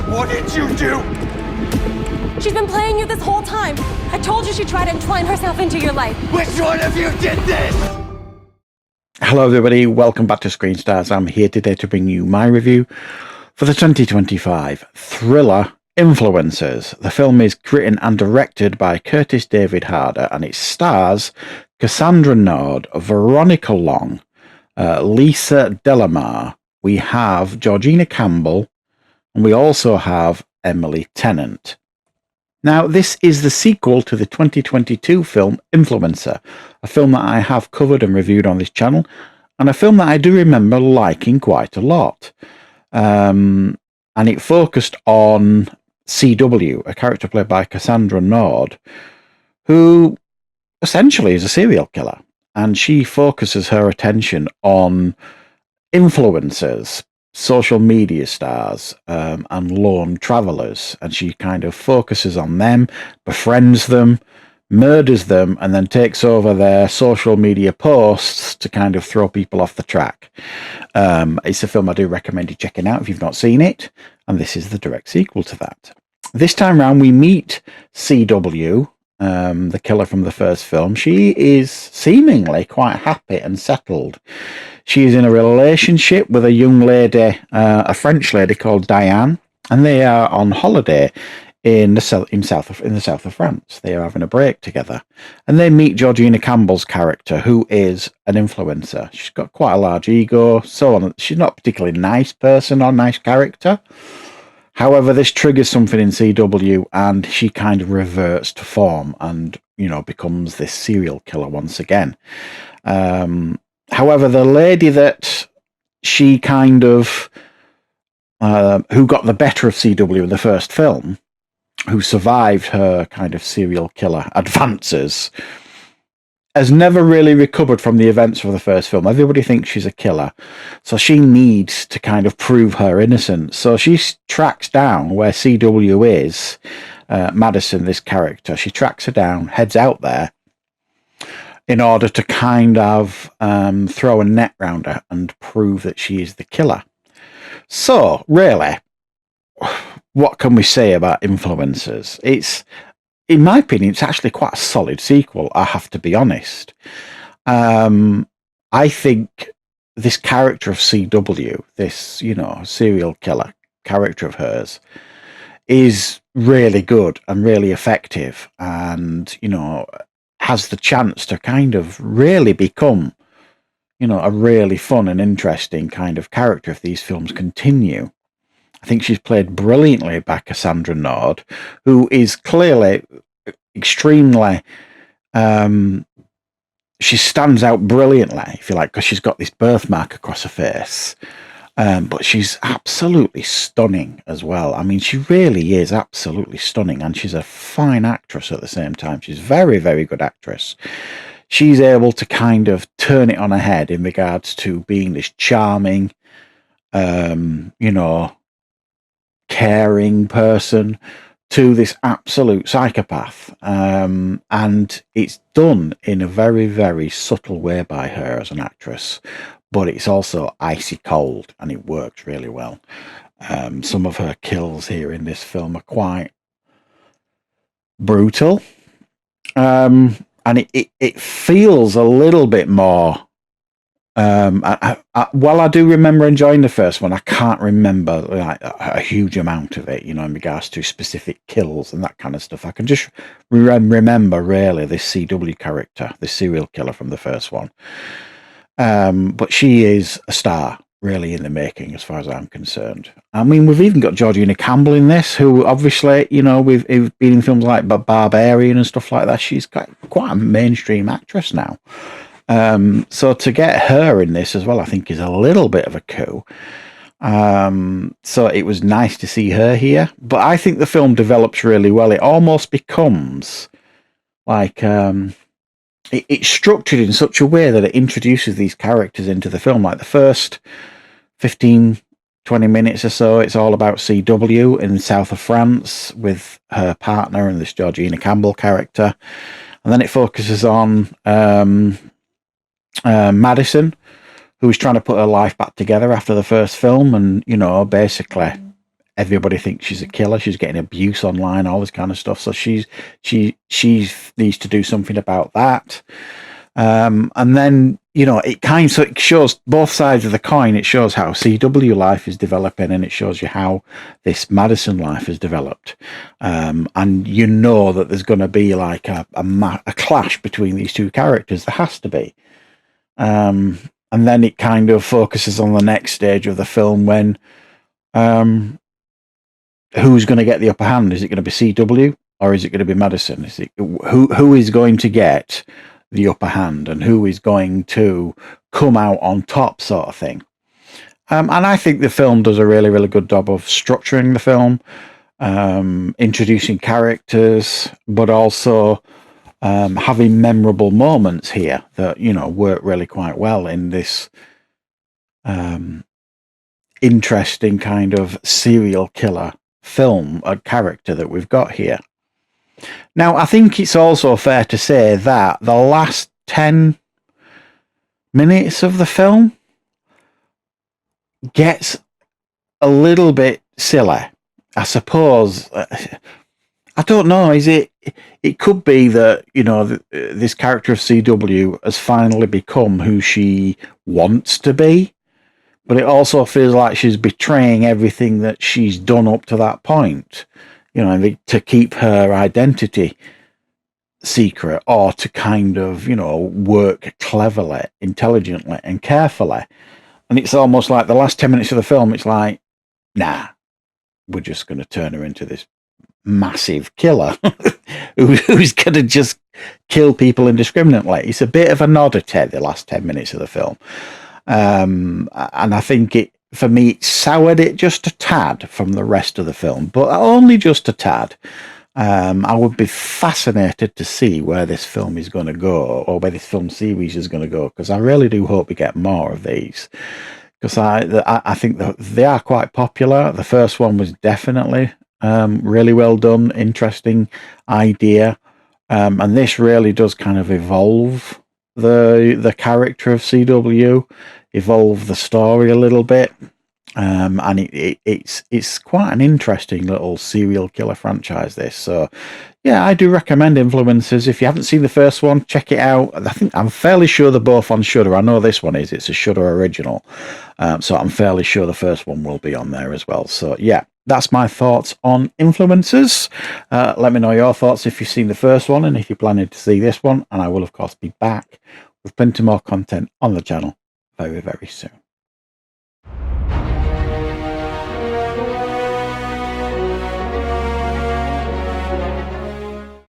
What did you do? She's been playing you this whole time. I told you she tried to entwine herself into your life. Which one of you did this? Hello everybody, welcome back to Screenstars. I'm here today to bring you my review for the 2025 thriller Influencers. The film is written and directed by Curtis David Harder and it stars Cassandra Nord, Veronica Long, Lisa Delamar. We have Georgina Campbell and we also have Emily Tennant. Now, this is the sequel to the 2022 film Influencer, a film that I have covered and reviewed on this channel, and a film that I do remember liking quite a lot. And it focused on CW, a character played by Cassandra Nord, who essentially is a serial killer, and she focuses her attention on influencers, social media stars, and lone travelers, and she kind of focuses on them, befriends them, murders them, and then takes over their social media posts to kind of throw people off the track. It's a film I do recommend you checking out if you've not seen it, and this is the direct sequel to that. This time round we meet CW, the killer from the first film. She is seemingly quite happy and settled. She's in a relationship with a young lady, a French lady called Diane, and they are on holiday in the south of France. They are having a break together, and they meet Georgina Campbell's character, who is an influencer. She's got quite a large ego, so on. She's not a particularly nice person or nice character. However, this triggers something in CW, and she kind of reverts to form and, becomes this serial killer once again. However, the lady that she kind of, who got the better of CW in the first film, who survived her kind of serial killer advances, has never really recovered from the events of the first film. Everybody thinks she's a killer, so she needs to kind of prove her innocence. So she tracks down where CW is, Madison, this character. She tracks her down, heads out there, in order to kind of throw a net round her and prove that she is the killer. So, really, what can we say about Influencers? In my opinion, it's actually quite a solid sequel, I have to be honest. I think this character of CW, this, serial killer character of hers, is really good and really effective and, has the chance to kind of really become, a really fun and interesting kind of character if these films continue. I think she's played brilliantly by Cassandra Nord, who is clearly extremely, she stands out brilliantly, if you like, because she's got this birthmark across her face. But she's absolutely stunning as well. I mean, she really is absolutely stunning, and she's a fine actress at the same time. She's a very, very good actress. She's able to kind of turn it on her head in regards to being this charming, caring person to this absolute psychopath. And it's done in a very, very subtle way by her as an actress, but it's also icy cold and it works really well. Some of her kills here in this film are quite brutal. And it feels a little bit more, while I do remember enjoying the first one, I can't remember like a huge amount of it, in regards to specific kills and that kind of stuff. I can just remember really this CW character, this serial killer from the first one. But she is a star really in the making as far as I'm concerned. I mean, we've even got Georgina Campbell in this, who obviously, we've been in films like Barbarian and stuff like that. She's quite a mainstream actress now. So to get her in this as well, I think is a little bit of a coup. So it was nice to see her here, but I think the film develops really well. It almost becomes like, it's structured in such a way that it introduces these characters into the film. Like the first 15, 20 minutes or so, it's all about CW in the south of France with her partner and this Georgina Campbell character. And then it focuses on Madison, who was trying to put her life back together after the first film, and basically everybody thinks she's a killer. She's getting abuse online, all this kind of stuff. So she needs to do something about that. And then, you know, it shows both sides of the coin. It shows how CW life is developing, and it shows you how this Madison life has developed. And you know that there's going to be like a clash between these two characters. There has to be. And then it kind of focuses on the next stage of the film when who's going to get the upper hand? Is it going to be CW or is it going to be Madison? Is it who is going to get the upper hand and who is going to come out on top, sort of thing? And I think the film does a really, really good job of structuring the film, introducing characters, but also having memorable moments here that, you know, work really quite well in this interesting kind of serial killer film, a character that we've got here. Now, I think it's also fair to say that the last 10 minutes of the film gets a little bit silly, I suppose. I don't know. It could be that, you know, this character of CW has finally become who she wants to be, but it also feels like she's betraying everything that she's done up to that point, you know, to keep her identity secret, or to kind of, you know, work cleverly, intelligently and carefully. And it's almost like the last 10 minutes of the film, it's like, nah, we're just going to turn her into this massive killer who's going to just kill people indiscriminately. It's a bit of an oddity, the last 10 minutes of the film. And I think for me, it soured it just a tad from the rest of the film, but only just a tad. I would be fascinated to see where this film is going to go, or where this film series is going to go, because I really do hope we get more of these, because I think that they are quite popular. The first one was definitely really well done, interesting idea, and this really does kind of evolve the character of CW, evolve the story a little bit, and it's quite an interesting little serial killer franchise, this. So yeah, I do recommend Influencers. If you haven't seen the first one, check it out. I'm fairly sure they're both on Shudder. I know this one is. It's a Shudder original, so I'm fairly sure the first one will be on there as well. So yeah, that's my thoughts on Influencers. Let me know your thoughts if you've seen the first one and if you're planning to see this one. And I will, of course, be back with plenty more content on the channel very, very soon.